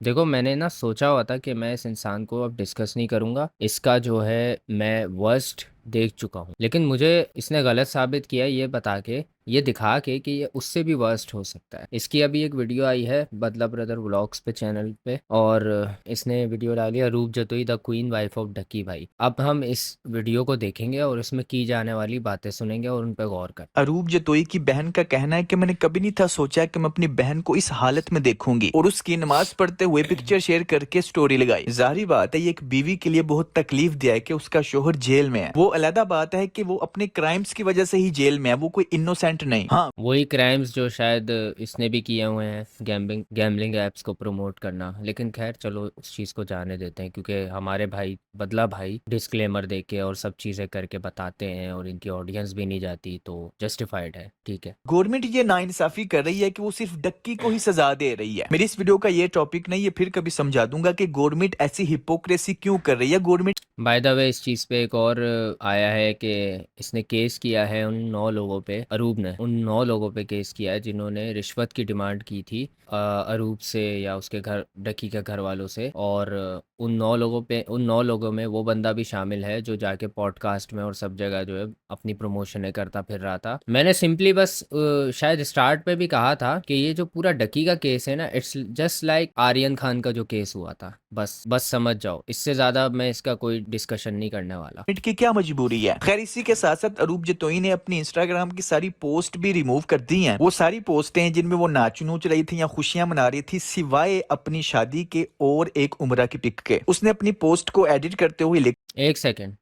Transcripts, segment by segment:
देखो, मैंने ना सोचा हुआ था कि मैं इस इंसान को अब डिस्कस नहीं करूँगा। इसका जो है मैं वर्स्ट देख चुका हूँ। लेकिन मुझे इसने गलत साबित किया ये बता के, ये दिखा के कि ये उससे भी वर्स्ट हो सकता है। इसकी अभी एक वीडियो आई है बदला ब्रदर व्लॉग्स पे चैनल पे, और इसने वीडियो डाली है Roop Jatoi the queen wife of Ducky Bhai. अब हम इस वीडियो को देखेंगे और इसमें की जाने वाली बातें सुनेंगे और उन पे गौर कर। अरूप जतोई की बहन का कहना है कि मैंने कभी नहीं था सोचा कि मैं अपनी बहन को इस हालत में देखूंगी और उसकी नमाज पढ़ते हुए पिक्चर शेयर करके स्टोरी लगाई। जाहिर बात है ये एक बीवी के लिए बहुत तकलीफ दिया है कि उसका शोहर जेल में है। वो अलग बात है कि वो अपने क्राइम्स की वजह से ही जेल में है, वो कोई इनोसेंट नहीं। हाँ, वही क्राइम्स जो शायद इसने भी किए हुए हैं, गैम्बलिंग ऐप्स को प्रमोट करना। लेकिन खैर चलो उस चीज़ को जाने देते हैं, क्योंकि हमारे भाई बदला भाई डिस्क्लेमर दे के और सब चीज़ें करके बताते हैं और इनकी ऑडियंस भी नहीं जाती, तो जस्टिफाइड है, ठीक है। गवर्नमेंट ये नाइंसाफी कर रही है कि वो सिर्फ डक्की को ही सजा दे रही है। मेरी इस वीडियो का ये टॉपिक नहीं, ये फिर कभी समझा दूंगा कि गवर्नमेंट ऐसी हिपोक्रेसी क्यों कर रही है। गवर्नमेंट बाय द वे, इस चीज़ पे एक और आया है कि इसने केस किया है उन 9 लोगों पे, अरूब ने उन 9 लोगों पे केस किया है जिन्होंने रिश्वत की डिमांड की थी अरूब से या उसके घर डकी के घर वालों से। और उन 9 लोगों में वो बंदा भी शामिल है जो जाके पॉडकास्ट में और सब जगह जो है अपनी प्रमोशनें करता फिर रहा था। मैंने सिंपली बस शायद स्टार्ट पे भी कहा था कि ये जो पूरा डकी का केस है ना, it's just like Aryan Khan का जो केस हुआ था। बस समझ जाओ, इससे ज़्यादा मैं इसका कोई डिस्कशन नहीं करने वाला। की क्या मजबूरी है। खैर, इसी के साथ साथ अरूप जतोई ने अपनी इंस्टाग्राम की सारी पोस्ट भी रिमूव कर दी हैं। वो सारी पोस्टें हैं जिनमें वो नाच नूच रही थी या खुशियां मना रही थी, सिवाय अपनी शादी के और एक उम्रा की पिक के। उसने अपनी पोस्ट को एडिट करते हुए एक सेकेंड,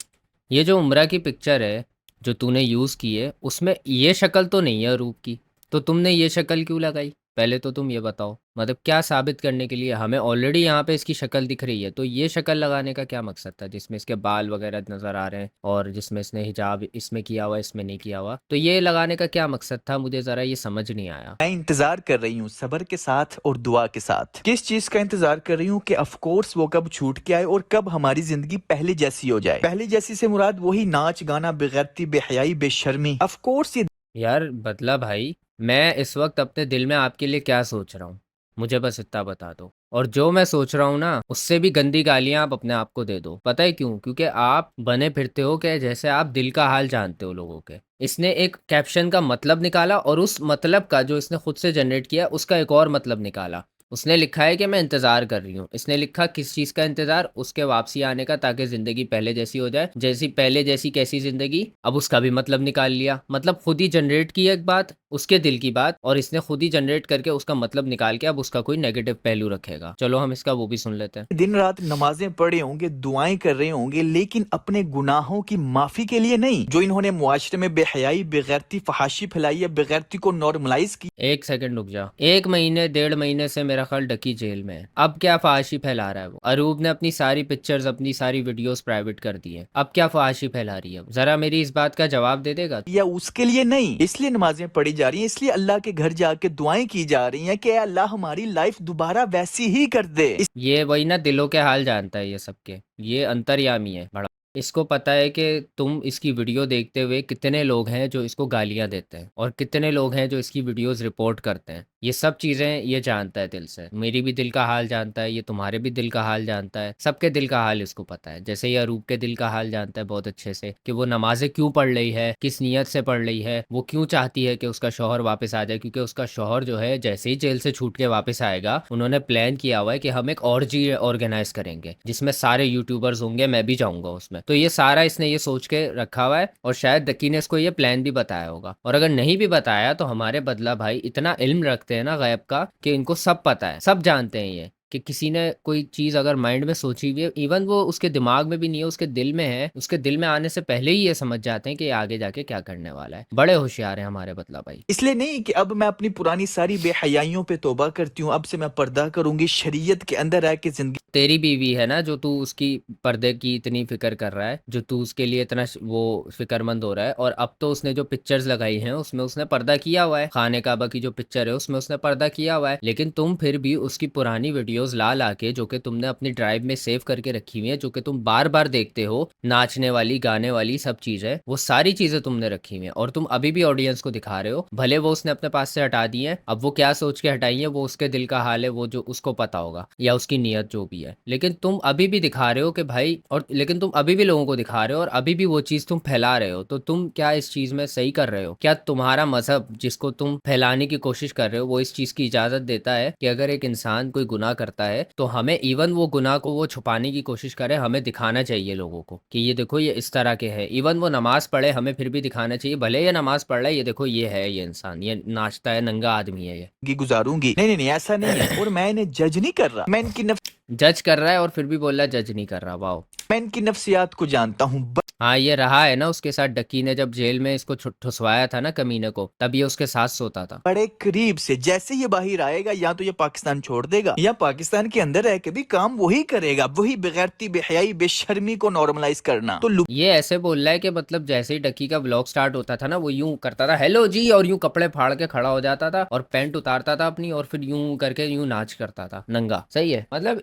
ये जो उम्रा की पिक्चर है जो तूने यूज़ की है, उसमें ये शक्ल तो नहीं है रूप की, तो तुमने ये शक्ल क्यों लगाई? पहले तो तुम ये बताओ, मतलब क्या साबित करने के लिए? हमें ऑलरेडी यहाँ पे इसकी शक्ल दिख रही है, तो ये शक्ल लगाने का क्या मकसद था जिसमें इसके बाल वगैरह नज़र आ रहे हैं और जिसमें इसने हिजाब इसमें किया हुआ इसमें नहीं किया हुआ? तो ये लगाने का क्या मकसद था? मुझे ज़रा ये समझ नहीं आया। मैं इंतजार कर रही हूँ सबर के साथ और दुआ के साथ। किस चीज का इंतजार कर रही हूँ कि ऑफ कोर्स वो कब छूट के आए और कब हमारी जिंदगी पहले जैसी हो जाए। पहले जैसी से मुराद वही नाच गाना, बेगैरती, बेहयाई, बेशर्मी। ऑफ कोर्स ये यार बदला भाई, मैं इस वक्त अपने दिल में आपके लिए क्या सोच रहा हूँ, मुझे बस इतना बता दो। और जो मैं सोच रहा हूँ ना, उससे भी गंदी गालियाँ आप अपने आप को दे दो। पता है क्यों? क्योंकि आप बने फिरते हो कि जैसे आप दिल का हाल जानते हो लोगों के। इसने एक कैप्शन का मतलब निकाला और उस मतलब का जो इसने खुद से जनरेट किया उसका एक और मतलब निकाला। उसने लिखा है कि मैं इंतज़ार कर रही हूँ। इसने लिखा किस चीज़ का इंतज़ार? उसके वापसी आने का, ताकि ज़िंदगी पहले जैसी हो जाए। जैसी पहले जैसी कैसी ज़िंदगी? अब उसका भी मतलब निकाल लिया। मतलब खुद ही जनरेट की एक बात, उसके दिल की बात, और इसने खुद ही जनरेट करके उसका मतलब निकाल के अब उसका कोई नेगेटिव पहलू रखेगा। चलो हम इसका वो भी सुन लेते हैं। दिन रात नमाजें पढ़े होंगे, दुआएं कर रहे होंगे, लेकिन अपने गुनाहों की माफी के लिए नहीं। जो इन्होंने मुआशरे में बेहयाई, बेगैरती, फहाशी फैलाई है, बेगैरती को नॉर्मलाइज की। एक सेकंड रुक जा। 1 महीने 1.5 महीने से मेरा ख्याल डकी जेल में है। अब क्या फहाशी फैला रहा है वो? अरूब ने अपनी सारी पिक्चर्स, अपनी सारी वीडियोस प्राइवेट कर दी है। अब क्या फहाशी फैला रही है वो? जरा मेरी इस बात का जवाब दे देगा? या उसके लिए नहीं, इसलिए नमाजें पढ़ी जा रही हैं, इसलिए अल्लाह के घर जाके दुआएं की जा रही हैं कि अल्लाह हमारी लाइफ दोबारा वैसी ही कर दे। ये वही ना, दिलों के हाल जानता है ये सबके। ये अंतर्यामी है बड़ा। इसको पता है कि तुम इसकी वीडियो देखते हुए कितने लोग हैं जो इसको गालियां देते हैं और कितने लोग हैं जो इसकी वीडियोस रिपोर्ट करते हैं। ये सब चीज़ें ये जानता है दिल से। मेरी भी दिल का हाल जानता है, ये तुम्हारे भी दिल का हाल जानता है, सबके दिल का हाल इसको पता है। जैसे ये अरूप के दिल का हाल जानता है बहुत अच्छे से कि वो नमाजें क्यों पढ़ रही है, किस नीयत से पढ़ रही है, वो क्यों चाहती है कि उसका शौहर वापस आ जाए। क्योंकि उसका शौहर जो है जैसे ही जेल से छूट के वापस आएगा, उन्होंने प्लान किया हुआ है कि हम एक ऑर्जी ऑर्गेनाइज करेंगे जिसमें सारे यूट्यूबर्स होंगे, मैं भी जाऊंगा उसमें। तो ये सारा इसने ये सोच के रखा हुआ है और शायद दक्की ने इसको ये प्लान भी बताया होगा। और अगर नहीं भी बताया तो हमारे बदला भाई इतना इल्म रखते हैं ना गैब का कि इनको सब पता है, सब जानते हैं ये कि किसी ने कोई चीज़ अगर माइंड में सोची हुई है, इवन वो उसके दिमाग में भी नहीं है, उसके दिल में है, उसके दिल में आने से पहले ही ये समझ जाते हैं कि ये आगे जाके क्या करने वाला है। बड़े होशियार हैं हमारे बदला भाई। इसलिए नहीं कि अब मैं अपनी पुरानी सारी बेहयाइयों पे तौबा करती हूँ, अब से मैं पर्दा करूंगी, शरीयत के अंदर रह के जिंदगी। तेरी बीवी है ना जो तू उसकी पर्दे की इतनी फिक्र कर रहा है, जो तू उसके लिए इतना वो फिक्रमंद हो रहा है। और अब तो उसने जो पिक्चर्स लगाई हैं उसमें उसने पर्दा किया हुआ है। खाने काबा की जो पिक्चर है उसमें उसने पर्दा किया हुआ है, लेकिन तुम फिर भी उसकी पुरानी वीडियो वीडियोस ला के जो कि तुमने अपनी ड्राइव में सेव करके रखी हुई है, जो कि तुम बार बार देखते हो, नाचने वाली, गाने वाली सब चीजें, वो सारी चीजें तुमने रखी हुई है और तुम अभी भी ऑडियंस को दिखा रहे हो। भले वो उसने अपने पास से हटा दी है, अब वो क्या सोच के हटाई है वो उसके दिल का हाल है, वो जो उसको पता होगा, या उसकी नीयत जो भी है। लेकिन तुम अभी भी दिखा रहे हो कि भाई, और लेकिन तुम अभी भी लोगों को दिखा रहे हो और अभी भी वो चीज तुम फैला रहे हो। तो तुम क्या इस चीज में सही कर रहे हो? क्या तुम्हारा मजहब जिसको तुम फैलाने की कोशिश कर रहे हो वो इस चीज की इजाजत देता है कि अगर एक इंसान कोई गुनाह करता है तो हमें इवन वो गुनाह को वो छुपाने की कोशिश करे, हमें दिखाना चाहिए लोगों को कि ये देखो ये इस तरह के है। इवन वो नमाज पढ़े, हमें फिर भी दिखाना चाहिए, भले ये नमाज पढ़ रहा है, ये देखो ये है, ये इंसान, ये नाचता है, नंगा आदमी है, ये गुजारूंगी। नहीं नहीं नहीं, ऐसा नहीं है। और मैं इन्हें जज नहीं कर रहा, मैं इनकी जज कर रहा है और फिर भी बोल रहा है जज नहीं कर रहा। वाओ। मैं इनकी नफ्सियात को जानता हूँ। हाँ, ये रहा है ना उसके साथ, डक्की ने जब जेल में इसको ठुसवाया था ना कमीने को, तब ये उसके साथ सोता था। बड़े करीब से। जैसे ये बाहर आएगा या तो ये पाकिस्तान छोड़ देगा या पाकिस्तान के अंदर रह के भी काम वही करेगा, वही बेगैरती, बेहयाई, बेशर्मी को नॉर्मलाइज करना। तो ये ऐसे बोल रहा है कि मतलब जैसे ही डक्की का व्लॉग स्टार्ट होता था ना, वो यूं करता था हेलो जी, और यूं कपड़े फाड़ के खड़ा हो जाता था और पैंट उतारता था अपनी, और फिर यूं करके यूं नाच करता था नंगा। सही है, मतलब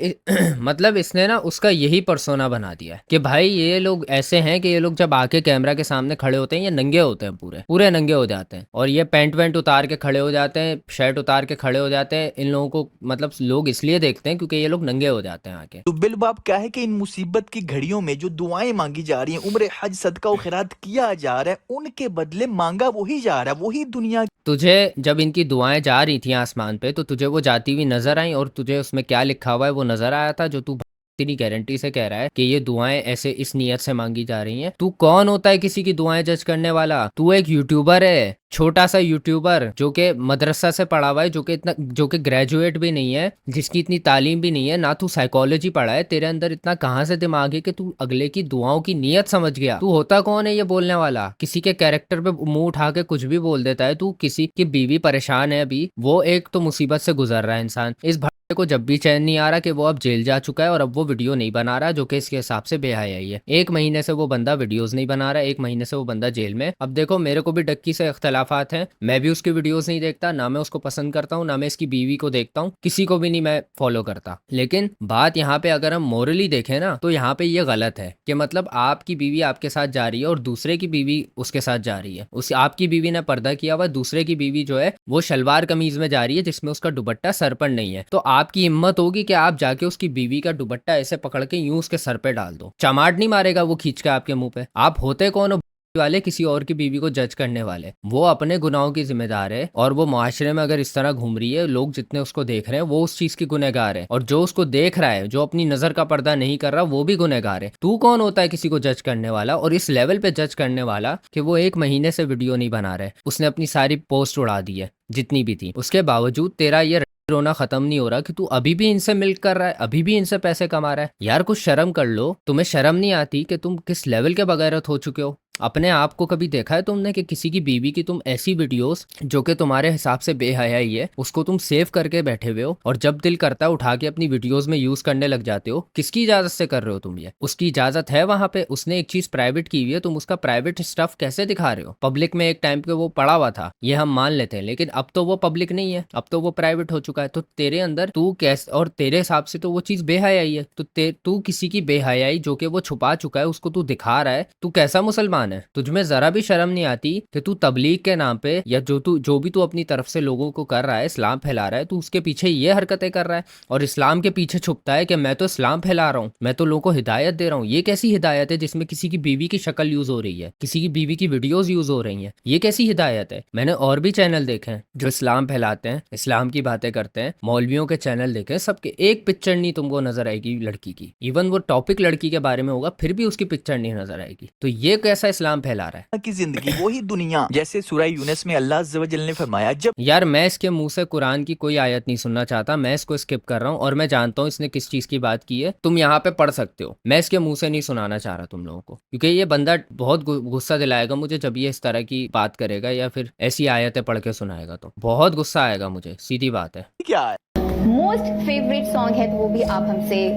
मतलब इसने ना उसका यही पर्सोना बना दिया है कि भाई ये लोग ऐसे हैं कि ये लोग जब आके कैमरा के सामने खड़े होते हैं ये नंगे होते हैं, पूरे पूरे नंगे हो जाते हैं, और ये पैंट वैंट उतार के खड़े हो जाते हैं, शर्ट उतार के खड़े हो जाते हैं। इन लोगों को मतलब लोग इसलिए देखते हैं क्योंकि ये लोग नंगे हो जाते हैं आके। तो बिलबाब क्या है कि इन मुसीबत की घड़ियों में जो दुआएं मांगी जा रही हैं, उम्र हज, सदका और खैरात किया जा रहा है, उनके बदले मांगा वही जा रहा है, वही दुनिया। तुझे जब इनकी दुआएं जा रही थी आसमान पे, तो तुझे वो जाती हुई नजर आई, और तुझे उसमें क्या लिखा हुआ है वो नजर आया था, जो तू तेरी गारंटी से कह रहा है कि ये दुआएं ऐसे इस नियत से मांगी जा रही हैं? तू कौन होता है किसी की दुआएं जज करने वाला? तू एक यूट्यूबर है, छोटा सा यूट्यूबर, जो कि मदरसा से पढ़ा हुआ है, जो कि ग्रेजुएट भी नहीं है, जिसकी इतनी तालीम भी नहीं है, ना तू साइकोलॉजी पढ़ा है। तेरे अंदर इतना कहाँ से दिमाग है कि तू अगले की दुआओं की नियत समझ गया? तू होता कौन है ये बोलने वाला? किसी के कैरेक्टर पे मुंह उठा के कुछ भी बोल देता है तू। किसी की बीवी परेशान है अभी, वो एक तो मुसीबत से गुजर रहा है इंसान, इस को जब भी चैन नहीं आ रहा कि वो अब जेल जा चुका है और अब वो वीडियो नहीं बना रहा, जो कि इसके हिसाब से बेहयाई है। 1 महीने से वो बंदा वीडियोस नहीं बना रहा है, 1 महीने से वो बंदा जेल में। अब देखो, मेरे को भी डक्की से इख्तलाफात हैं, मैं भी उसकी वीडियोस नहीं देखता, ना मैं उसको पसंद करता हूँ, ना मैं इसकी बीवी को देखता हूँ, किसी को भी नहीं मैं फॉलो करता। लेकिन बात यहाँ पे अगर हम मोरली देखें ना, तो यहाँ पे ये गलत है कि मतलब आपकी बीवी आपके साथ जा रही है और दूसरे की बीवी उसके साथ जा रही है। उस आपकी बीवी ने पर्दा किया हुआ, दूसरे की बीवी जो है वो शलवार कमीज में जा रही है जिसमें उसका दुपट्टा सर पर नहीं है। तो आपकी हिम्मत होगी कि आप जाके उसकी बीवी का दुपट्टा ऐसे पकड़ के यूं उसके सर पे डाल दो? चमाट नहीं मारेगा वो खींच के आपके मुंह पे? आप होते कौन हो वाले किसी और की बीवी को जज करने वाले? वो अपने गुनाहों की जिम्मेदार है, और वो मुआशरे में अगर इस तरह घूम रही है, लोग जितने उसको देख रहे हैं वो उस चीज की गुनहगार है, और जो उसको देख रहा है, जो अपनी नजर का पर्दा नहीं कर रहा, वो भी गुनहगार है। तू कौन होता है किसी को जज करने वाला, और इस लेवल पे जज करने वाला कि वो 1 महीने से वीडियो नहीं बना रहे, उसने अपनी सारी पोस्ट उड़ा दी है जितनी भी थी, उसके बावजूद तेरा ये रोना खत्म नहीं हो रहा कि तू अभी भी इनसे मिल्क कर रहा है, अभी भी इनसे पैसे कमा रहा है। यार कुछ शर्म कर लो। तुम्हें शर्म नहीं आती कि तुम किस लेवल के बगैरत हो चुके हो? अपने आप को कभी देखा है तुमने कि किसी की बीवी की तुम ऐसी वीडियोस जो कि तुम्हारे हिसाब से बेहयाई है, उसको तुम सेव करके बैठे हुए हो, और जब दिल करता है उठा के अपनी वीडियोस में यूज करने लग जाते हो? किसकी इजाजत से कर रहे हो तुम ये? उसकी इजाजत है वहां पे, उसने एक चीज प्राइवेट की हुई है, तुम उसका प्राइवेट स्टफ कैसे दिखा रहे हो? पब्लिक में एक टाइम पे वो पड़ा हुआ था, ये हम मान लेते हैं, लेकिन अब तो वो पब्लिक नहीं है, अब तो वो प्राइवेट हो चुका है। तो तेरे अंदर तू कैसे, और तेरे हिसाब से तो वो चीज बेहयाई है, तो तू किसी की बेहयाई जो कि वो छुपा चुका है उसको तू दिखा रहा है। तू कैसा मुसलमान है? तुझमें जरा भी शर्म नहीं आती कि तू तबलीग के नाम पे, या जो भी तू अपनी तरफ से लोगों को कर रहा है, इस्लाम फैला रहा है, तू उसके पीछे ये हरकतें कर रहा है, और इस्लाम के पीछे छुपता है कि मैं तो इस्लाम फैला रहा हूँ, मैं तो लोगों को हिदायत दे रहा हूँ। ये कैसी हिदायत है जिसमें किसी की बीवी की शक्ल यूज हो रही है, किसी की बीवी की वीडियोस यूज हो रही हैं? ये कैसी हिदायत है? मैंने और भी चैनल देखे हैं जो इस्लाम फैलाते हैं, इस्लाम की बातें करते हैं, मौलवियों के चैनल देखे हैं, सबके एक पिक्चर नहीं तुमको नजर आएगी लड़की की। इवन वो टॉपिक लड़की के बारे में होगा, फिर भी उसकी पिक्चर नहीं नजर आएगी। तो ये कैसा इस्लाम फैला रहा है? की जिंदगी वही दुनिया, जैसे सूरह यूनुस में अल्लाह अज़्ज़ व जल ने फरमाया, जब यार मैं इसके मुंह से कुरान की कोई आयत नहीं सुनना चाहता, मैं इसको स्किप कर रहा हूँ, और मैं जानता हूँ इसने किस चीज की बात की है, तुम यहाँ पे पढ़ सकते हो। मैं इसके मुंह से नहीं सुनाना चाह रहा तुम लोगों को, क्योंकि ये बंदा बहुत गुस्सा दिलाएगा मुझे जब ये इस तरह की बात करेगा या फिर ऐसी आयतें पढ़ के सुनाएगा, तो बहुत गुस्सा आएगा मुझे, सीधी बात है। क्या है मोस्ट फेवरेट सॉन्ग है, तो वो भी आप हमसे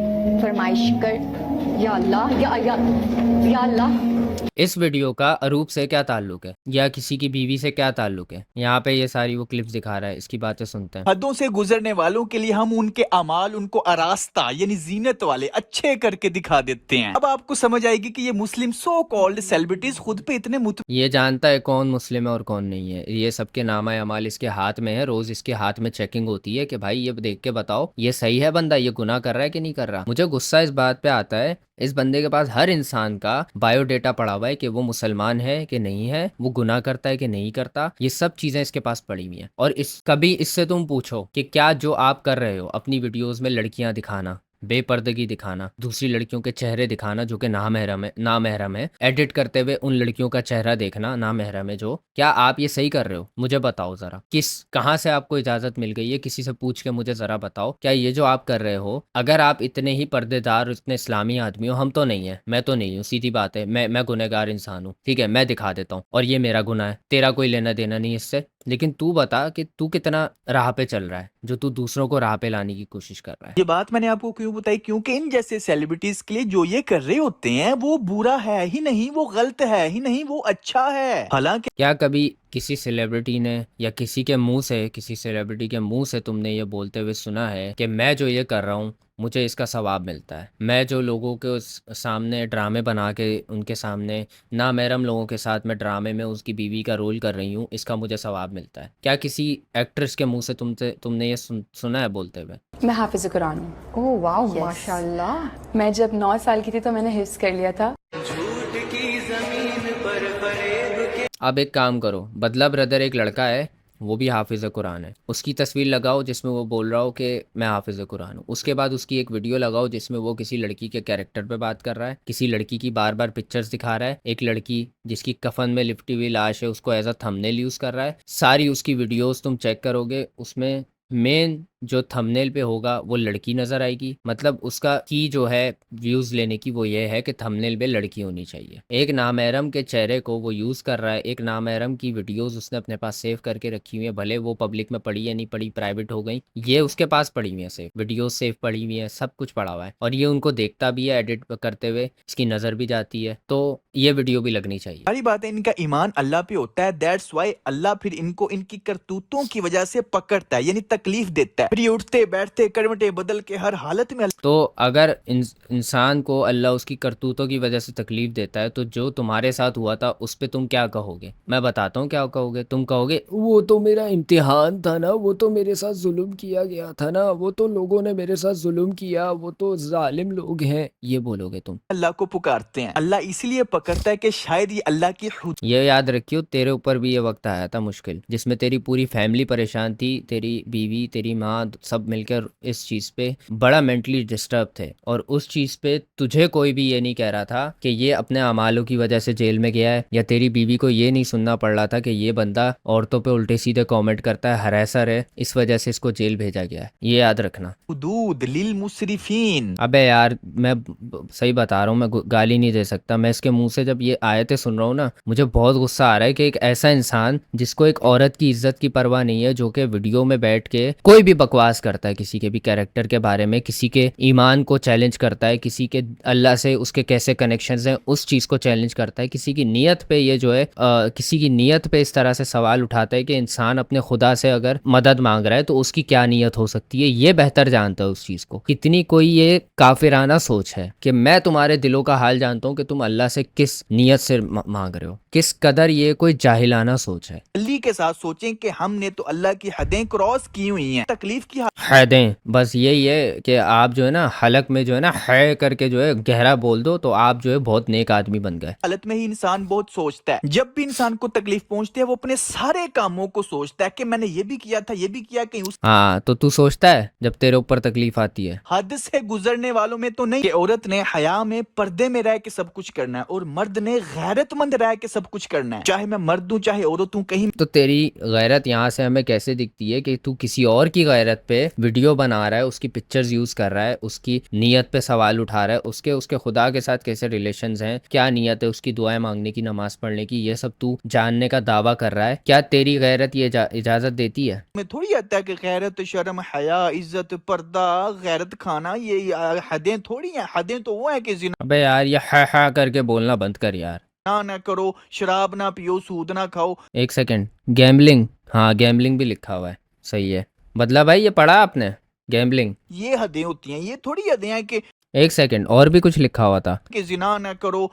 फरमाइश कर। या अल्लाह, या अल्लाह। इस वीडियो का अरूप से क्या ताल्लुक है या किसी की बीवी से क्या ताल्लुक है? यहाँ पे ये सारी वो क्लिप्स दिखा रहा है, इसकी बातें सुनते हैं। हदों से गुजरने वालों के लिए हम उनके अमाल उनको आरास्ता यानी जीनत वाले अच्छे करके दिखा देते हैं। अब आपको समझ आएगी कि ये मुस्लिम सो कॉल्ड सेलिब्रिटीज खुद पे इतने ये जानता है कौन मुस्लिम है और कौन नहीं है। ये सबके नामा अमाल इसके हाथ में है, रोज इसके हाथ में चेकिंग होती है कि भाई ये देख के बताओ ये सही है बंदा, ये गुनाह कर रहा है कि नहीं कर रहा। मुझे गुस्सा इस बात पे आता है, इस बंदे के पास हर इंसान का बायोडेटा पड़ा हुआ है कि वो मुसलमान है कि नहीं है, वो गुनाह करता है कि नहीं करता, ये सब चीजें इसके पास पड़ी हुई हैं। और इस कभी इससे तुम पूछो कि क्या जो आप कर रहे हो अपनी वीडियोस में लड़कियां दिखाना, बेपर्दगी दिखाना, दूसरी लड़कियों के चेहरे दिखाना जो कि नामहरम है, एडिट करते हुए उन लड़कियों का चेहरा देखना नामहरम है, जो क्या आप ये सही कर रहे हो? मुझे बताओ जरा, कहाँ से आपको इजाजत मिल गई है? किसी से पूछ के मुझे जरा बताओ। क्या ये जो आप कर रहे हो, अगर आप इतने ही पर्देदार इतने इस्लामी आदमी हो, हम तो नहीं है, मैं तो नहीं हूँ, सीधी बात है, मैं गुनहगार इंसान हूँ, ठीक है, मैं दिखा देता हूँ और ये मेरा गुनाह है, तेरा कोई लेना देना नहीं इससे। लेकिन तू बता कि तू कितना राह पे चल रहा है, जो तू दूसरों को राह पे लाने की कोशिश कर रहा है। ये बात मैंने आपको क्यों बताई? क्योंकि इन जैसे सेलिब्रिटीज के लिए जो ये कर रहे होते हैं वो बुरा है ही नहीं, वो गलत है ही नहीं, वो अच्छा है। हालांकि क्या कभी किसी सेलिब्रिटी ने या किसी सेलिब्रिटी के मुंह से तुमने ये बोलते हुए सुना है कि मैं जो ये कर रहा हूँ मुझे इसका सवाब मिलता है, मैं जो लोगों के उस सामने ड्रामे बना के उनके सामने नामहरम लोगों के साथ मैं ड्रामे में उसकी बीवी का रोल कर रही हूँ, इसका मुझे सवाब मिलता है? क्या किसी एक्ट्रेस के मुंह से तुमने ये सुना है बोलते हुए? मैं हाफिज़ कुरान हूँ। Oh wow, Yes. माशाल्लाह। मैं जब 9 साल की थी तो मैंने हिफ्ज़ कर लिया था। अब एक काम करो, बदला ब्रदर एक लड़का है, वो भी हाफिज़ कुरान है, उसकी तस्वीर लगाओ जिसमें वो बोल रहा हो कि मैं हाफिज़ कुरान हूँ। उसके बाद उसकी एक वीडियो लगाओ जिसमें वो किसी लड़की के कैरेक्टर पे बात कर रहा है, किसी लड़की की बार बार पिक्चर्स दिखा रहा है, एक लड़की जिसकी कफन में लिपटी हुई लाश है उसको एज अ थंबनेल यूज़ कर रहा है। सारी उसकी वीडियोस तुम चेक करोगे, उसमें मेन जो थंबनेल पे होगा वो लड़की नज़र आएगी। मतलब उसका की जो है व्यूज़ लेने की वो ये है कि थंबनेल पे लड़की होनी चाहिए। एक नामहरम के चेहरे को वो यूज़ कर रहा है, एक नामहरम की वीडियोस उसने अपने पास सेव करके रखी हुई है, भले वो पब्लिक में पड़ी या नहीं पड़ी, प्राइवेट हो गई, ये उसके पास पड़ी हुई है, सेव वीडियोस सेव पड़ी हुई है, सब कुछ पड़ा हुआ है और ये उनको देखता भी है एडिट करते हुए, इसकी नज़र भी जाती है, तो ये वीडियो भी लगनी चाहिए। सारी बात है, इनका ईमान अल्लाह पे होता है, दैट्स वाई अल्लाह फिर इनको इनकी करतूतों की वजह से पकड़ता है, यानी तकलीफ देता है। फिर ये उठते बैठते करवटें बदल के हर हालत में तो अगर इंसान को अल्लाह उसकी करतूतों की वजह से तकलीफ देता है, तो जो तुम्हारे साथ हुआ था उस पे तुम क्या कहोगे? मैं बताता हूँ क्या कहोगे। तुम कहोगे वो तो मेरा इम्तिहान था ना, वो तो मेरे साथ जुल्म किया गया था ना, वो तो लोगों ने मेरे साथ जुल्म किया, वो तो जालिम लोग हैं, ये बोलोगे तुम। अल्लाह को पुकारते हैं। अल्लाह इसलिए पकड़ता है कि शायद ये अल्लाह की ये याद रखियो, तेरे ऊपर भी ये वक्त आया था मुश्किल, जिसमें तेरी पूरी फैमिली परेशान थी, तेरी बीवी तेरी माँ सब मिलकर इस चीज़ पे बड़ा मेंटली डिस्टर्ब थे, और उस चीज़ पे तुझे कोई भी ये नहीं कह रहा था कि ये अपने अमालों की वजह से जेल में गया है, या तेरी बीवी को ये नहीं सुनना पड़ रहा था कि ये बंदा औरतों पे उल्टे सीधे कमेंट करता है, हरैसर है, इस वजह से इसको जेल भेजा गया है। ये याद रखना। हुदूद लिल मुसरिफीन। अबे यार मैं सही बता रहा हूँ, मैं गाली नहीं दे सकता। मैं इसके मुंह से जब ये आयतें सुन रहा हूँ ना, मुझे बहुत गुस्सा आ रहा है कि एक ऐसा इंसान जिसको एक औरत की इज्जत की परवाह नहीं है, जो कि वीडियो में बैठ के कोई भी बकवास करता है, किसी के भी कैरेक्टर के बारे में, किसी के ईमान को चैलेंज करता है, किसी के अल्लाह से उसके कैसे कनेक्शंस हैं उस चीज़ को चैलेंज करता है, किसी की नीयत पे ये जो है किसी की नीयत पे इस तरह से सवाल उठाता है कि इंसान अपने खुदा से अगर मदद मांग रहा है तो उसकी क्या नीयत हो सकती है, ये बेहतर जानता है उस चीज़ को। कितनी कोई ये काफिराना सोच है कि मैं तुम्हारे दिलों का हाल जानता हूँ कि तुम अल्लाह से किस नीयत से मांग रहे हो, किस कदर ये कोई जाहिलाना सोच है। अल्ली के साथ सोचें कि हमने तो अल्लाह की हदें क्रॉस की हुई हैं, तकलीफ की हदें, बस यही है कि आप जो है ना हलक में जो है ना है करके जो है गहरा बोल दो तो आप जो है बहुत नेक आदमी बन गए। हालत में ही इंसान बहुत सोचता है। जब भी इंसान को तकलीफ पहुंचती है वो अपने सारे कामों को सोचता है कि मैंने ये भी किया था, ये भी किया, कहीं उस हाँ, तो तू सोचता है जब तेरे ऊपर तकलीफ आती है? हद से गुजरने वालों में तो नहीं कि औरत ने हया में पर्दे में रह के सब कुछ करना है और मर्द ने गैरतमंद रह के सब कुछ करना है, चाहे मैं मर्द हूँ चाहे औरत हूँ। कहीं तो तेरी गैरत यहाँ से हमें कैसे दिखती है कि तू किसी और की गैरत पे वीडियो बना रहा है, उसकी पिक्चर्स यूज कर रहा है, उसकी नीयत पे सवाल उठा रहा है, उसके खुदा के साथ कैसे रिलेशंस हैं, क्या नीयत है उसकी, दुआएं मांगने की, नमाज पढ़ने की, ये सब तू जानने का दावा कर रहा है। क्या तेरी गैरत ये इजाजत देती है? में थोड़ी आता है कि गैरत शर्म हया इज्जत पर्दा गैरत खाना ये हदें थोड़ी हैं। हदें तो वो है कि जिना अबे यार ये हा करके बोलना बंद कर यार। ना करो, शराब ना पियो, सूद ना खाओ। एक सेकंड, गैम्बलिंग, हाँ गैम्बलिंग भी लिखा हुआ है, सही है। बदला भाई ये पढ़ा आपने, गैम्बलिंग? ये हदें होती हैं, ये थोड़ी हदें हैं कि एक सेकंड, और भी कुछ लिखा हुआ था, जिना ना करो,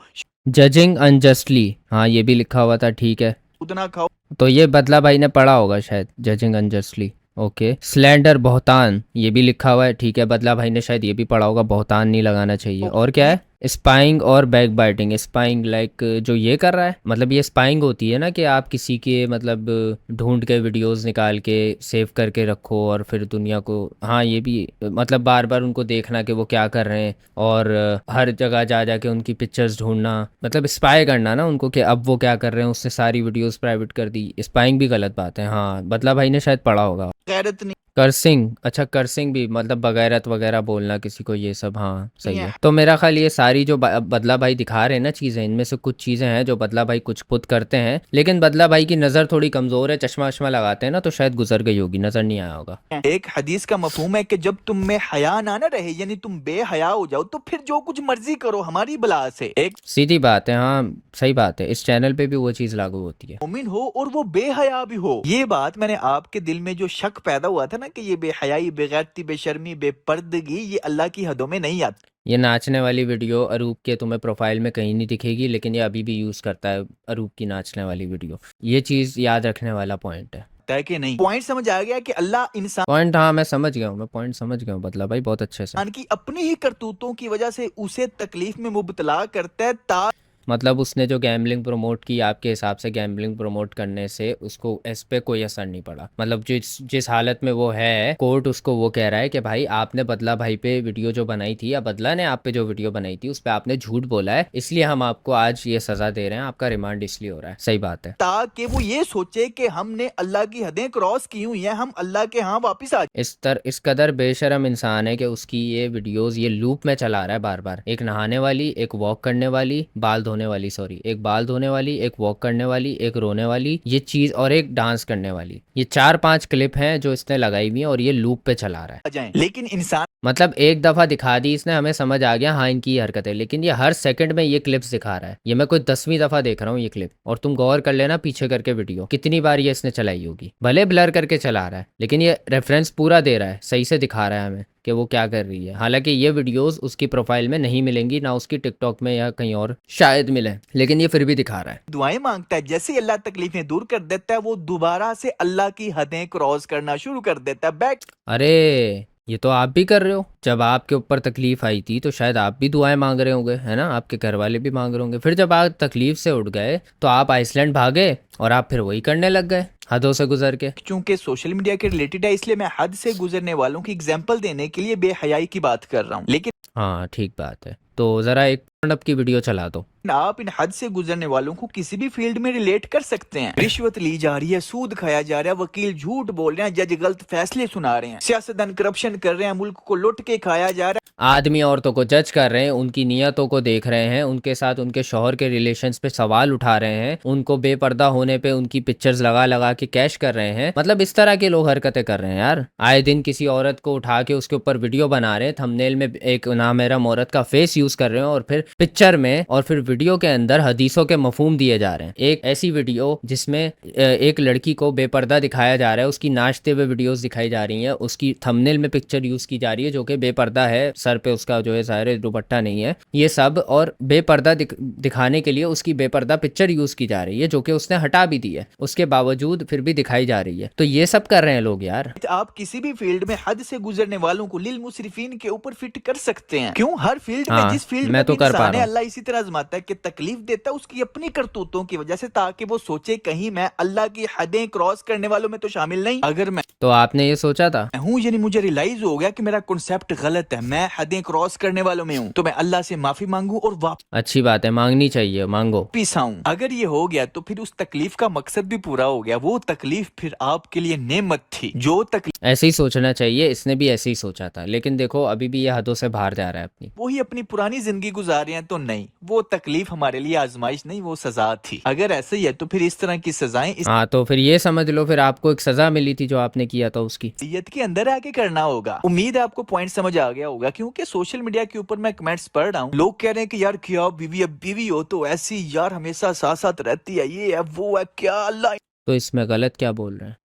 जजिंग अनजस्टली, हाँ ये भी लिखा हुआ था, ठीक है। सूद ना खाओ। तो ये बदला भाई ने पढ़ा होगा शायद, जजिंग अनजस्टली। ओके, स्लैंडर, बहुतान, ये भी लिखा हुआ है, ठीक है। बदला भाई ने शायद ये भी पढ़ा होगा, बहुतान नहीं लगाना चाहिए। और क्या है? स्पाइंग और बैक बाइटिंग। स्पाइंग लाइक जो ये कर रहा है, मतलब ये स्पाइंग होती है ना कि आप किसी के मतलब ढूंढ के वीडियोस निकाल के सेव करके रखो और फिर दुनिया को, हाँ ये भी मतलब बार बार उनको देखना कि वो क्या कर रहे हैं और हर जगह जा जा के उनकी पिक्चर्स ढूंढना, मतलब स्पाई करना ना उनको कि अब वो क्या कर रहे हैं, उससे सारी वीडियोस प्राइवेट कर दी। स्पाइंग भी गलत बात है, हाँ बदला भाई ने शायद पढ़ा होगा। गैरत नहीं कर्सिंग, अच्छा कर्सिंग भी मतलब बगैरत वगैरह बोलना किसी को, ये सब हाँ सही है। है। तो मेरा ख्याल ये सारी जो बदला भाई दिखा रहे हैं ना चीज़ें, इनमें से कुछ चीज़ें हैं जो बदला भाई कुछ खुद करते हैं, लेकिन बदला भाई की नज़र थोड़ी कमज़ोर है, चश्मा वश्मा लगाते हैं ना तो शायद गुजर गई होगी, नज़र नहीं आया होगा। एक हदीस का मफहूम है कि जब तुम में हया ना रहे, यानी तुम बेहया हो जाओ, तो फिर जो कुछ मर्जी करो हमारी बला से। एक सीधी बात है, हाँ सही बात है, इस चैनल पे भी वो चीज़ लागू होती है। मोमिन हो और वो बेहया भी हो। ये बात मैंने आपके दिल में जो शक पैदा हुआ था ना कि ये बेहयाई, बेगैरती, बेशर्मी, बेपर्दगी ये अल्लाह की हदों में नहीं आती। ये नाचने वाली वीडियो अरूप के तुम्हें प्रोफाइल में कहीं नहीं दिखेगी, लेकिन ये अभी भी यूज़ करता है अरूप की नाचने वाली वीडियो। ये चीज़ याद रखने वाला पॉइंट है। है कि नहीं? पॉइंट समझ आ गया कि अल्लाह इंसान पॉइंट, हाँ मैं समझ गया हूँ, मैं पॉइंट समझ गया हूँ बदला भाई, बहुत अच्छे से। की अपनी ही करतूतों की वजह से उसे तकलीफ में मुबतला करता है, ता मतलब उसने जो गैम्बलिंग प्रमोट की, आपके हिसाब से गैम्बलिंग प्रमोट करने से उसको इस पे कोई असर नहीं पड़ा? मतलब जिस हालत में वो है, कोर्ट उसको वो कह रहा है कि भाई आपने बदला भाई पे वीडियो जो बनाई थी, या बदला ने आप पे जो वीडियो बनाई थी उस पर आपने झूठ बोला है, इसलिए हम आपको आज ये सजा दे रहे हैं, आपका रिमांड इसलिए हो रहा है। सही बात है। ताकि वो ये सोचे कि हमने अल्लाह की हदें क्रॉस की हुई हैं, हम अल्लाह के यहाँ वापिस आ इस कदर बेशरम इंसान है कि उसकी ये वीडियोस ये लूप में चला रहा है बार बार, एक नहाने वाली, एक वॉक करने वाली, बाल धोने वाली, सॉरी एक बाल धोने वाली, एक वॉक करने वाली, एक रोने वाली, ये चीज, और एक डांस करने वाली। ये 4-5 क्लिप हैं जो इसने लगाई हुई है और ये लूप पे चला रहा है। जाए। लेकिन इंसान मतलब एक दफा दिखा दी इसने, हमें समझ आ गया हाँ इनकी ये हरकत है, लेकिन ये हर सेकंड में ये क्लिप्स दिखा रहा है। ये मैं कोई 10वीं दफा देख रहा हूँ ये क्लिप, और तुम गौर कर लेना पीछे करके वीडियो कितनी बार ये इसने चलाई होगी। भले ब्लर करके चला रहा है, लेकिन ये रेफरेंस पूरा दे रहा है, सही से दिखा रहा है हमें कि वो क्या कर रही है। हालांकि ये वीडियोस उसकी प्रोफाइल में नहीं मिलेंगी, ना उसकी टिकटॉक में या कहीं और शायद मिले, लेकिन ये फिर भी दिखा रहा है। दुआएं मांगता है, जैसे ही अल्लाह तकलीफें दूर कर देता है, वो दोबारा से अल्लाह की हदें क्रॉस करना शुरू कर देता है। बैक अरे ये तो आप भी कर रहे हो, जब आपके ऊपर तकलीफ आई थी तो शायद आप भी दुआएं मांग रहे होंगे, है ना? आपके घर वाले भी मांग रहे होंगे। फिर जब आप तकलीफ से उठ गए तो आप आइसलैंड भागे और आप फिर वही करने लग गए हदों से गुजर के। चूंकि सोशल मीडिया के रिलेटेड है, इसलिए मैं हद से गुजरने वालों की एग्जांपल देने के लिए बेहयाई की बात कर रहा हूँ। लेकिन हाँ ठीक बात है, तो ज़रा एक स्टैंड-अप की वीडियो चला दो। आप इन हद से गुजरने वालों को किसी भी फील्ड में रिलेट कर सकते हैं। रिश्वत ली जा रही है, सूद खाया जा रहा है, वकील झूठ बोल रहे हैं, जज गलत फैसले सुना रहे हैं, सियासतदान करप्शन कर रहे हैं, मुल्क को लुट के खाया जा रहा है, आदमी औरतों को जज कर रहे हैं, उनकी नियतों को देख रहे हैं, उनके साथ उनके शौहर के रिलेशंस पे सवाल उठा रहे हैं, उनको बेपर्दा होने पे उनकी पिक्चर्स लगा लगा के कैश कर रहे हैं। मतलब इस तरह के लोग हरकतें कर रहे हैं यार। आए दिन किसी औरत को उठा के उसके ऊपर वीडियो बना रहे हैं, थंबनेल में एक नामहरम औरत का फेस यूज कर रहे हैं, और फिर पिक्चर में और फिर वीडियो के अंदर हदीसों के मफहूम दिए जा रहे हैं। एक ऐसी वीडियो जिसमें एक लड़की को बेपर्दा दिखाया जा रहा है, उसकी नाचते हुए वीडियोस दिखाई जा रही हैं, उसकी थंबनेल में पिक्चर यूज की जा रही है जो कि बेपर्दा है, सर पे उसका जो है ज़ाहिर दुपट्टा नहीं है, ये सब, और बेपर्दा दिखाने के लिए उसकी बेपर्दा पिक्चर यूज की जा रही है जो कि उसने हटा भी दी है, उसके बावजूद फिर भी दिखाई जा रही है। तो ये सब कर रहे हैं लोग यार। आप किसी भी फील्ड में हद से गुजरने वालों को लिल मुसरिफीन के ऊपर फिट कर सकते हैं। क्यों? हर फील्ड में, हाँ, जिस फील्ड मैं में तो भी कर पा इंसान रहा है, हूँ। अल्लाह इसी तरह आजमाता है कि तकलीफ देता है उसकी अपनी करतूतों की वजह से, ताकि वो सोचे कहीं मैं अल्लाह की हदें क्रॉस करने वालों में तो शामिल नहीं। अगर मैं तो आपने ये सोचा था? हूँ, यानी मुझे रियलाइज हो गया कि मेरा कॉन्सेप्ट गलत है, मैं हदें क्रॉस करने वालों में हूँ, तो मैं अल्लाह से माफी मांगू और अच्छी बात है, मांगनी चाहिए, मांगो। वापिस आऊं। अगर ये हो गया तो फिर उस तकलीफ का मकसद भी पूरा हो गया। वो तकलीफ फिर आपके लिए नेमत थी। जो तकलीफ ऐसे ही सोचना चाहिए, इसने भी ऐसे ही सोचा था, लेकिन देखो अभी भी ये हदों से बाहर जा रहा है अपनी। वो ही अपनी पुरानी जिंदगी गुजार रहे हैं तो नहीं, वो तकलीफ हमारे लिए आजमाइश नहीं, वो सजा थी। अगर ऐसे ही है तो फिर इस तरह की सजाएं इस हाँ, तो फिर ये समझ लो, फिर आपको एक सजा मिली थी जो आपने किया था उसकी। शरीयत के अंदर आके करना होगा। उम्मीद है आपको पॉइंट समझ आ गया होगा, क्योंकि सोशल मीडिया के ऊपर मैं कमेंट्स पढ़ रहा हूँ, लोग कह रहे हैं कि यार क्या बीवी, अब बीवी हो तो ऐसी यार हमेशा साथ साथ रहती है, ये है वो है, क्या अल्लाह। तो इसमें गलत क्या बोल रहे हैं?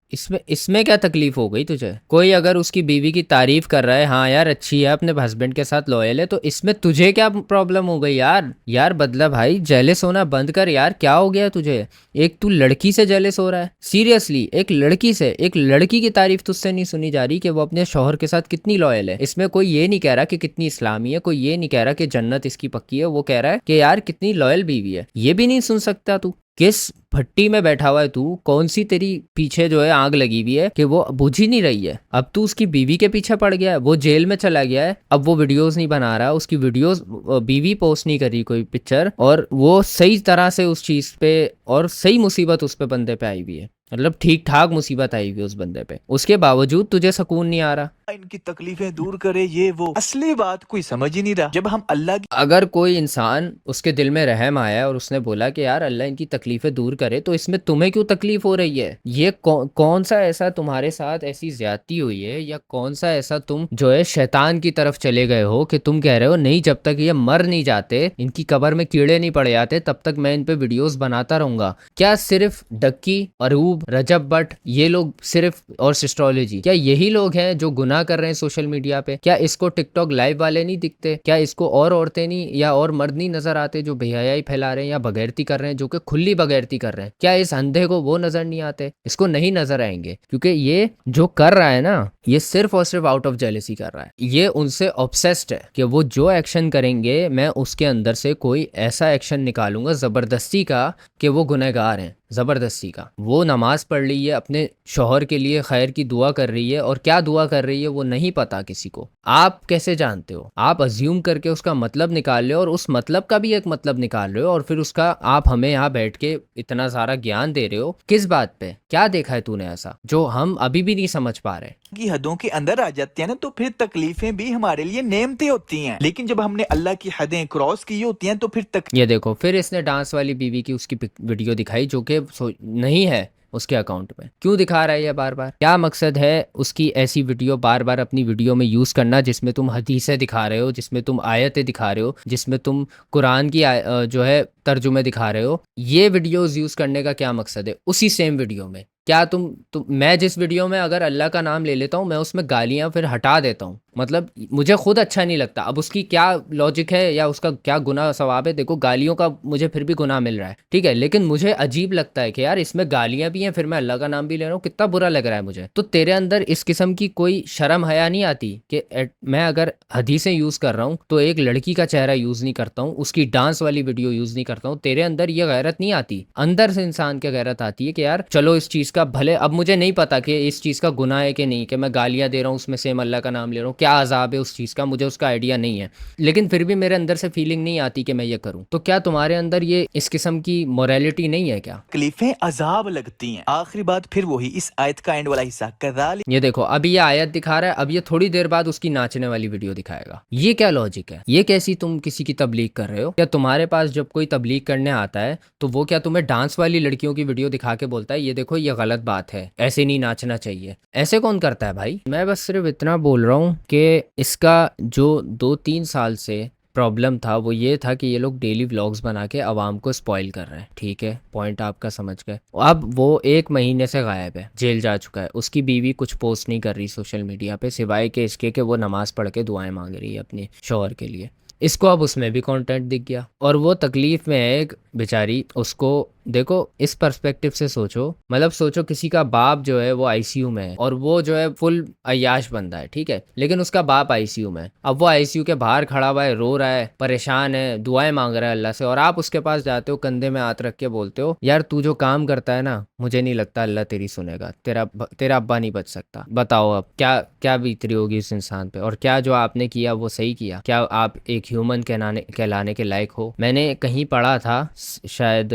इसमें क्या तकलीफ हो गई तुझे? कोई अगर उसकी बीवी की तारीफ कर रहा है, हाँ यार अच्छी है, अपने हस्बैंड के साथ लॉयल है, तो इसमें तुझे क्या प्रॉब्लम हो गई यार? यार बदला भाई, जेलस होना बंद कर यार, क्या हो गया तुझे? एक तू लड़की से जेलस हो रहा है, सीरियसली एक लड़की से, एक लड़की की तारीफ तुझसे नहीं सुनी जा रही कि वो अपने शौहर के साथ कितनी लॉयल है। इसमें कोई ये नहीं कह रहा कि कितनी इस्लामी है, कोई ये नहीं कह रहा कि जन्नत इसकी पक्की है, वो कह रहा है कि यार कितनी लॉयल बीवी है। ये भी नहीं सुन सकता तू? किस भट्टी में बैठा हुआ है तू? कौन सी तेरी पीछे जो है आग लगी हुई है कि वो बुझ ही नहीं रही है? अब तू उसकी बीवी के पीछे पड़ गया है, वो जेल में चला गया है, अब वो वीडियोस नहीं बना रहा, उसकी वीडियोस बीवी पोस्ट नहीं करी कोई पिक्चर, और वो सही तरह से उस चीज पे, और सही मुसीबत उस पे बंदे पे आई हुई है, मतलब ठीक ठाक मुसीबत आई हुई है उस बंदे पे, उसके बावजूद तुझे सुकून नहीं आ रहा। इनकी तकलीफें दूर करे, ये वो असली बात कोई समझ ही नहीं रहा। जब हम अल्लाह की अगर कोई इंसान उसके दिल में रहम आया और उसने बोला कि यार अल्लाह इनकी तकलीफें दूर करे, तो इसमें तुम्हें क्यों तकलीफ हो रही है? ये कौन सा ऐसा तुम्हारे साथ ऐसी ज्यादती हुई है, या कौन सा ऐसा तुम जो है शैतान की तरफ चले गए हो कि तुम कह रहे हो नहीं, जब तक ये मर नहीं जाते, इनकी कब्र में कीड़े नहीं पड़ जाते, तब तक मैं इन पे वीडियोस बनाता रहूंगा। क्या सिर्फ डक्की, अरूब, रजब भट्ट, ये लोग सिर्फ, और सिस्ट्रोलॉजी, क्या यही लोग हैं जो गुनाह कर रहे हैं सोशल मीडिया पे? क्या इसको टिकटॉक लाइव वाले नहीं दिखते? क्या इसको और औरतें नहीं या और मर्द नहीं नजर आते जो बेहयाई फैला रहे हैं या बगैरती कर रहे हैं, जो कि खुली बगैरती कर रहे हैं? क्या इस अंधे को वो नजर नहीं आते? इसको नहीं नजर आएंगे, क्योंकि ये जो कर रहा है ना, ये सिर्फ और सिर्फ आउट ऑफ जेलसी कर रहा है। ये उनसे ऑब्सेस्ड है कि वो जो एक्शन करेंगे, मैं उसके अंदर से कोई ऐसा एक्शन निकालूंगा जबरदस्ती का कि वो गुनहगार हैं, जबरदस्ती का। वो नमाज पढ़ रही है, अपने शौहर के लिए खैर की दुआ कर रही है, और क्या दुआ कर रही है वो नहीं पता किसी को। आप कैसे जानते हो? आप अज्यूम करके उसका मतलब निकाल रहे हो, और उस मतलब का भी एक मतलब निकाल रहे हो, और फिर उसका आप हमें यहाँ बैठ के इतना सारा ज्ञान दे रहे हो। किस बात पे? क्या देखा है तूने ऐसा जो हम अभी भी नहीं समझ पा रहे? की हदों के अंदर आ जाते हैं ना, तो फिर तकलीफें भी हमारे लिए नेमतें होती हैं। लेकिन जब हमने अल्लाह की हदें क्रॉस की होती हैं तो फिर ये देखो, फिर इसने डांस वाली बीवी की उसकी वीडियो दिखाई जो कि नहीं है उसके अकाउंट में। क्यों दिखा रहा है ये बार बार? क्या मकसद है उसकी ऐसी वीडियो बार बार अपनी वीडियो में यूज़ करना, जिसमें तुम हदीसें दिखा रहे हो, जिसमें तुम आयतें दिखा रहे हो, जिसमें तुम कुरान की जो है तर्जुमे दिखा रहे हो? ये वीडियोस यूज़ करने का क्या मकसद है उसी सेम वीडियो में? क्या तुम मैं जिस वीडियो में अगर अल्लाह का नाम ले लेता हूँ, मैं उसमें गालियाँ फिर हटा देता हूँ, मतलब मुझे खुद अच्छा नहीं लगता। अब उसकी क्या लॉजिक है या उसका क्या गुनाह सवाब है? देखो, गालियों का मुझे फिर भी गुनाह मिल रहा है, ठीक है, लेकिन मुझे अजीब लगता है कि यार इसमें गालियाँ भी हैं, फिर मैं अल्लाह का नाम भी ले रहा हूँ, कितना बुरा लग रहा है मुझे। तो तेरे अंदर इस किस्म की कोई शर्म हया नहीं आती कि मैं अगर हदीसें यूज़ कर रहा हूँ तो एक लड़की का चेहरा यूज़ नहीं करता हूँ, उसकी डांस वाली वीडियो यूज़ नहीं करता हूँ? तेरे अंदर ये गैरत नहीं आती? अंदर से इंसान की गैरत आती है कि यार चलो इस चीज़ का भले, अब मुझे नहीं पता कि इस चीज़ का गुनाह है कि नहीं, कि मैं गालियाँ दे रहा हूँ उसमें सेम अल्लाह का नाम ले रहा हूँ, क्या अजाब है उस चीज़ का, मुझे उसका आइडिया नहीं है, लेकिन फिर भी मेरे अंदर से फीलिंग नहीं आती कि मैं ये करूँ। तो क्या तुम्हारे अंदर ये इस किस्म की मोरालिटी नहीं है क्या? तकलीफें अजाब लगती हैं। आखिरी बात फिर वही, इस आयत का एंड वाला हिस्सा, कज़ालिक। ये देखो, अभी ये आयत दिखा रहा है, अब ये थोड़ी देर बाद उसकी नाचने वाली वीडियो दिखाएगा। ये क्या लॉजिक है? ये कैसी तुम किसी की तबलीग कर रहे हो? क्या तुम्हारे पास जब कोई तबलीग करने आता है तो वो क्या तुम्हें डांस वाली लड़कियों की वीडियो दिखा के बोलता है ये देखो ये गलत बात है, ऐसे नहीं नाचना चाहिए? ऐसे कौन करता है भाई? मैं बस सिर्फ इतना बोल रहा हूँ कि इसका जो 2-3 साल से प्रॉब्लम था वो ये था कि ये लोग डेली व्लॉग्स बना के आवाम को स्पॉइल कर रहे हैं, ठीक है, पॉइंट आपका समझ गए। अब वो 1 महीने से गायब है, जेल जा चुका है, उसकी बीवी कुछ पोस्ट नहीं कर रही सोशल मीडिया पे, सिवाय के इसके कि वो नमाज पढ़ के दुआएं मांग रही है अपने शौहर के लिए। इसको अब उसमें भी कंटेंट दिख गया, और वो तकलीफ में है एक बेचारी। उसको देखो, इस पर्सपेक्टिव से सोचो, मतलब सोचो किसी का बाप जो है वो आईसीयू में है, और वो जो है फुल अय्याश बंदा है, ठीक है, लेकिन उसका बाप आईसीयू में है। अब वो आईसीयू के बाहर खड़ा हुआ है, रो रहा है, परेशान है, दुआएं मांग रहा है अल्लाह से, और आप उसके पास जाते हो, कंधे में हाथ रख के बोलते हो यार तू जो काम करता है ना, मुझे नहीं लगता अल्लाह तेरी सुनेगा, तेरा अब्बा नहीं बच सकता। बताओ अब क्या क्या बीतरी होगी उस इंसान पे, और क्या जो आपने किया वो सही किया? क्या आप एक ह्यूमन कहलाने के लायक हो? मैंने कहीं पढ़ा था, शायद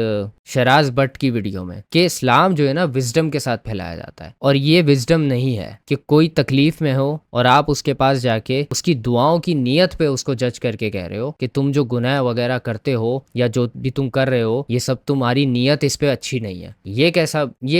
शराज बट की वीडियो में कि इस्लाम जो है ना विजडम के साथ फैलाया जाता है, और ये विजडम नहीं है कि कोई तकलीफ में हो और आप उसके पास जाके उसकी दुआओं की नीयत पे उसको जज करके कह रहे हो कि तुम जो गुनाह वगैरह करते हो या जो भी तुम कर रहे हो ये सब तुम्हारी नीयत इस पे अच्छी नहीं है। ये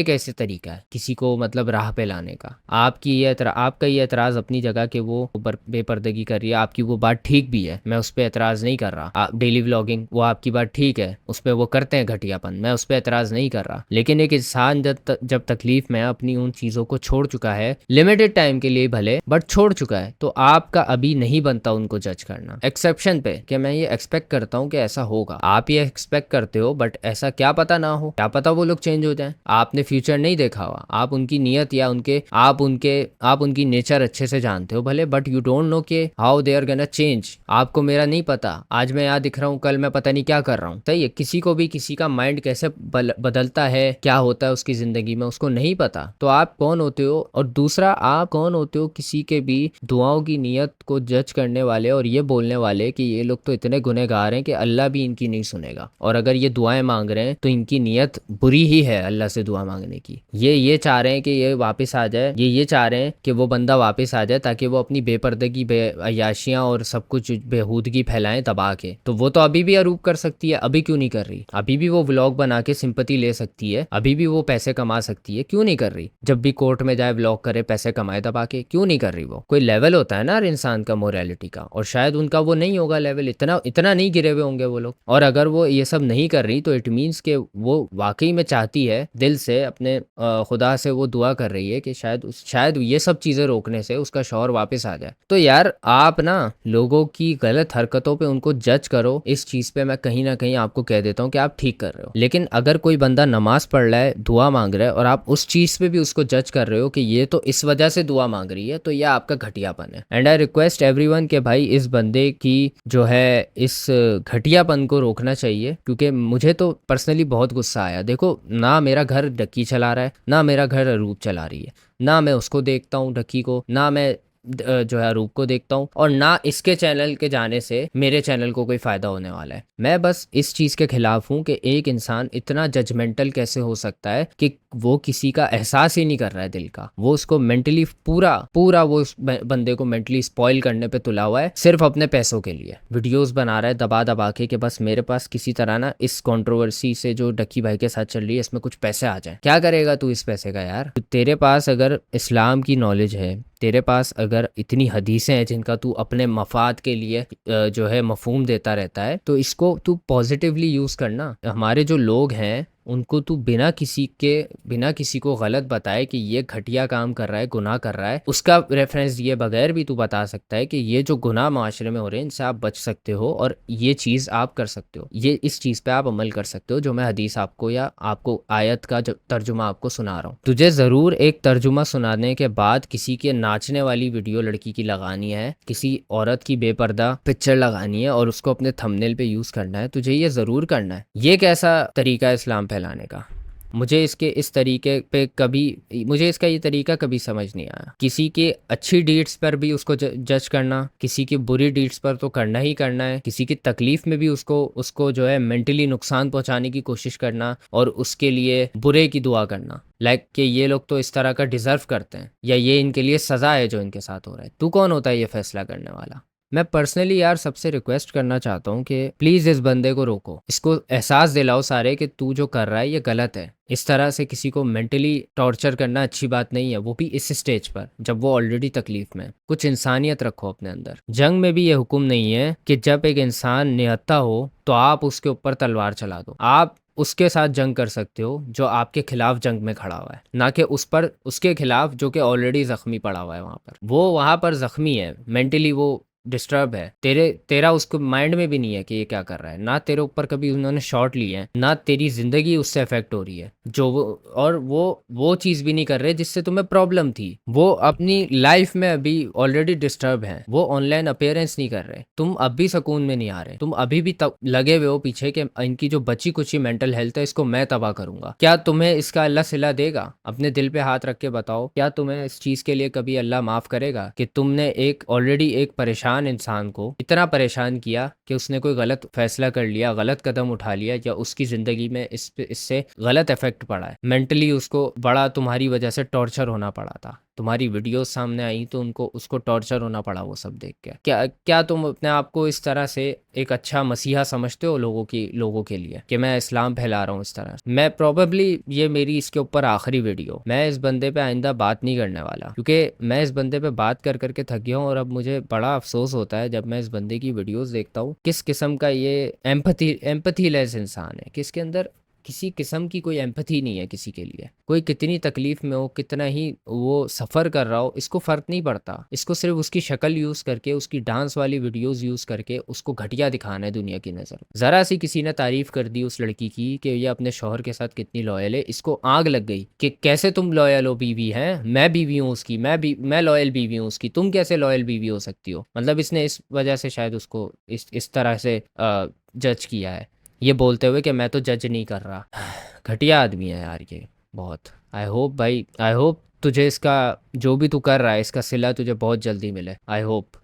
कैसे तरीका है किसी को मतलब राह पे लाने का? आपका ये एतराज़ अपनी जगह कि वो बेपर्दगी कर रही है, आपकी वो बात ठीक भी है, मैं उस पर एतराज़ नहीं कर रहा। आप डेली व्लॉगिंग वो आपकी बात ठीक है, उस पर वो करते हैं घटियापन, मैं उस पर एतराज़ नहीं कर रहा। लेकिन एक इंसान जब तकलीफ में अपनी उन चीज़ों को छोड़ चुका है, लिमिटेड टाइम के लिए भले बट छोड़ चुका है, तो आपका अभी नहीं बनता उनको जज करना। एक्सेप्शन पे कि मैं ये एक्सपेक्ट करता हूँ कि ऐसा होगा, आप ये एक्सपेक्ट करते हो, बट ऐसा क्या पता ना हो, क्या पता वो लोग चेंज हो जाएं। आपने फ्यूचर नहीं देखा हुआ, आप उनकी नीयत या आप उनकी नेचर अच्छे से जानते हो भले, बट यू डोंट नो कि how they are gonna change. आपको मेरा नहीं पता, आज मैं यहाँ दिख रहा हूँ, कल मैं पता नहीं क्या कर रहा हूँ। सही है, किसी को भी किसी का माइंड कैसे बदलता है, क्या होता है उसकी जिंदगी में, उसको नहीं पता। तो आप कौन होते हो, और दूसरा आप कौन होते हो किसी के भी दुआओं की नीयत को जज करने वाले और ये बोलने वाले कि ये लोग तो इतने गुनहगार हैं कि अल्लाह भी इनकी नहीं सुनेगा, और अगर ये दुआएं मांग रहे हैं तो इनकी नीयत बुरी ही है अल्लाह से दुआ मांगने की। ये चाह रहे हैं कि ये वापस आ जाए, ये चाह रहे हैं कि वो बंदा वापस आ जाए ताकि वो अपनी बेपर्दगी अय्याशियां और सब कुछ बेहूदगी फैलाएं दबा के। तो वो तो अभी भी अरूप कर सकती है, अभी क्यों नहीं कर रही? अभी भी वो व्लॉग बना के सिंपैथी ले सकती है, अभी भी वो पैसे कमा सकती है, क्यों नहीं कर रही? जब भी कोर्ट में जाए व्लॉग करे, पैसे कमाए दबा के, क्यों नहीं कर रही? वो कोई लेवल होता है ना हर इंसान का मोरालिटी का, और शायद उनका वो नहीं होगा लेवल, इतना नहीं गिरे हुए होंगे वो लोग। और अगर वो ये सब नहीं कर रही तो इट मीन्स के वो वाकई में चाहती है दिल से, अपने खुदा से वो दुआ कर रही है कि शायद ये सब चीज़ें रोकने से उसका शौहर वापस आ जाए। तो यार आप ना लोगों की गलत हरकतों पे उनको जज करो, इस चीज़ पे मैं कहीं ना कहीं आपको कह देता हूँ कि आप ठीक कर रहे हो। लेकिन अगर कोई बंदा नमाज पढ़ रहा है, दुआ मांग रहा है, और आप उस चीज़ पे भी उसको जज कर रहे हो कि ये तो इस वजह से दुआ मांग रही है, तो यह आपका घटियापन है। एंड आई रिक्वेस्ट एवरीवन कि भाई इस बंदे की जो है इस घटियापन को रोकना चाहिए, क्योंकि मुझे तो पर्सनली बहुत गुस्सा आया। देखो ना मेरा घर डक्की चला रहा है, ना मेरा घर अरूप चला रही है, ना मैं उसको देखता हूँ डक्की को, ना मैं जो है अरूप को देखता हूँ, और ना इसके चैनल के जाने से मेरे चैनल को कोई फ़ायदा होने वाला है। मैं बस इस चीज़ के ख़िलाफ़ हूँ कि एक इंसान इतना जजमेंटल कैसे हो सकता है कि वो किसी का एहसास ही नहीं कर रहा है दिल का, वो उसको मेंटली पूरा वो उस बंदे को मेंटली स्पॉइल करने पे तुला हुआ है, सिर्फ अपने पैसों के लिए वीडियोस बना रहा है दबा के कि बस मेरे पास किसी तरह ना इस कंट्रोवर्सी से जो डक्की भाई के साथ चल रही है इसमें कुछ पैसे आ जाए। क्या करेगा तू इस पैसे का यार? तेरे पास अगर इस्लाम की नॉलेज है, तेरे पास अगर इतनी हदीसें हैं जिनका तू अपने मफाद के लिए जो है मफहूम देता रहता है, तो इसको तू पॉजिटिवली यूज़ करना। हमारे जो लोग हैं उनको तू बिना किसी को गलत बताए कि ये घटिया काम कर रहा है, गुनाह कर रहा है, उसका रेफरेंस दिए बगैर भी तू बता सकता है कि ये जो गुनाह माशरे में हो रहे हैं इनसे आप बच सकते हो, और ये चीज़ आप कर सकते हो, ये इस चीज़ पे आप अमल कर सकते हो जो मैं हदीस आपको या आपको आयत का जो तर्जुमा आपको सुना रहा हूँ। तुझे ज़रूर एक तर्जुमा सुनाने के बाद किसी के नाचने वाली वीडियो लड़की की लगानी है, किसी औरत की बेपर्दा पिक्चर लगानी है और उसको अपने थंबनेल पे यूज़ करना है, तुझे ये ज़रूर करना है। ये कैसा तरीका है इस्लाम फैलाने का? मुझे इसका ये तरीका कभी समझ नहीं आया। किसी के अच्छी डीड्स पर भी उसको जज करना, किसी की बुरी डीड्स पर तो करना ही करना है, किसी की तकलीफ में भी उसको जो है मेंटली नुकसान पहुंचाने की कोशिश करना और उसके लिए बुरे की दुआ करना, लाइक कि ये लोग तो इस तरह का डिजर्व करते हैं या ये इनके लिए सजा है जो इनके साथ हो रहा है। तू कौन होता है ये फैसला करने वाला? मैं पर्सनली यार सबसे रिक्वेस्ट करना चाहता हूँ कि प्लीज़ इस बंदे को रोको, इसको एहसास दिलाओ सारे कि तू जो कर रहा है ये गलत है। इस तरह से किसी को मेंटली टॉर्चर करना अच्छी बात नहीं है, वो भी इस स्टेज पर जब वो ऑलरेडी तकलीफ में। कुछ इंसानियत रखो अपने अंदर। जंग में भी ये हुक्म नहीं है कि जब एक इंसान निहत्था हो तो आप उसके ऊपर तलवार चला दो। आप उसके साथ जंग कर सकते हो जो आपके खिलाफ जंग में खड़ा हुआ है, ना कि उसके खिलाफ जो कि ऑलरेडी जख्मी पड़ा हुआ है। वो वहाँ पर जख्मी है, मेंटली वो डिस्टर्ब है। तेरा उसको माइंड में भी नहीं है कि ये क्या कर रहा है, ना तेरे ऊपर कभी उन्होंने शॉट लिए हैं, ना तेरी जिंदगी उससे अफेक्ट हो रही है वो चीज़ भी नहीं कर रहे जिससे तुम्हें प्रॉब्लम थी। वो अपनी लाइफ में अभी ऑलरेडी डिस्टर्ब हैं, वो ऑनलाइन अपीयरेंस नहीं कर रहे। तुम अब भी सुकून में नहीं आ रहे, तुम अभी भी लगे हुए हो पीछे कि इनकी जो बची कुची मेंटल हेल्थ है इसको मैं तबाह करूंगा। क्या तुम्हें इसका अल्लाह सिला देगा? अपने दिल पे हाथ रख के बताओ, क्या तुम्हें इस चीज़ के लिए कभी अल्लाह माफ़ करेगा कि तुमने ऑलरेडी एक परेशान परेशान इंसान को इतना परेशान किया कि उसने कोई गलत फैसला कर लिया, गलत कदम उठा लिया, या उसकी ज़िंदगी में इससे गलत इफेक्ट पड़ा है मेंटली, उसको बड़ा तुम्हारी वजह से टॉर्चर होना पड़ा था। तुम्हारी वीडियोस सामने आई तो उसको टॉर्चर होना पड़ा वो सब देख के। क्या तुम अपने आप को इस तरह से एक अच्छा मसीहा समझते हो लोगों के लिए कि मैं इस्लाम फैला रहा हूँ इस तरह? मैं प्रोबेबली ये मेरी इसके ऊपर आखिरी वीडियो, मैं इस बंदे पे आइंदा बात नहीं करने वाला, क्योंकि मैं इस बंदे पे बात कर करके थक गया हूँ। और अब मुझे बड़ा अफसोस होता है जब मैं इस बंदे की वीडियोस देखता हूँ, किस किस्म का ये एम्पथी लेस इंसान है, किसके अंदर किसी किस्म की कोई एम्पथी नहीं है किसी के लिए। कोई कितनी तकलीफ में हो, कितना ही वो सफ़र कर रहा हो, इसको फ़र्क नहीं पड़ता। इसको सिर्फ उसकी शक्ल यूज़ करके, उसकी डांस वाली वीडियोस यूज़ करके उसको घटिया दिखाना है दुनिया की नज़र। ज़रा सी किसी ने तारीफ़ कर दी उस लड़की की कि ये अपने शौहर के साथ कितनी लॉयल है, इसको आग लग गई कि कैसे तुम लॉयल हो बीवी हैं, मैं बीवी हूँ उसकी, मैं लॉयल बीवी हूँ उसकी, तुम कैसे लॉयल बीवी हो सकती हो। मतलब इसने इस वजह से शायद उसको इस तरह से जज किया है, ये बोलते हुए कि मैं तो जज नहीं कर रहा। घटिया आदमी है यार ये बहुत। आई होप भाई, आई होप तुझे इसका जो भी तू कर रहा है इसका सिला तुझे बहुत जल्दी मिले। I hope.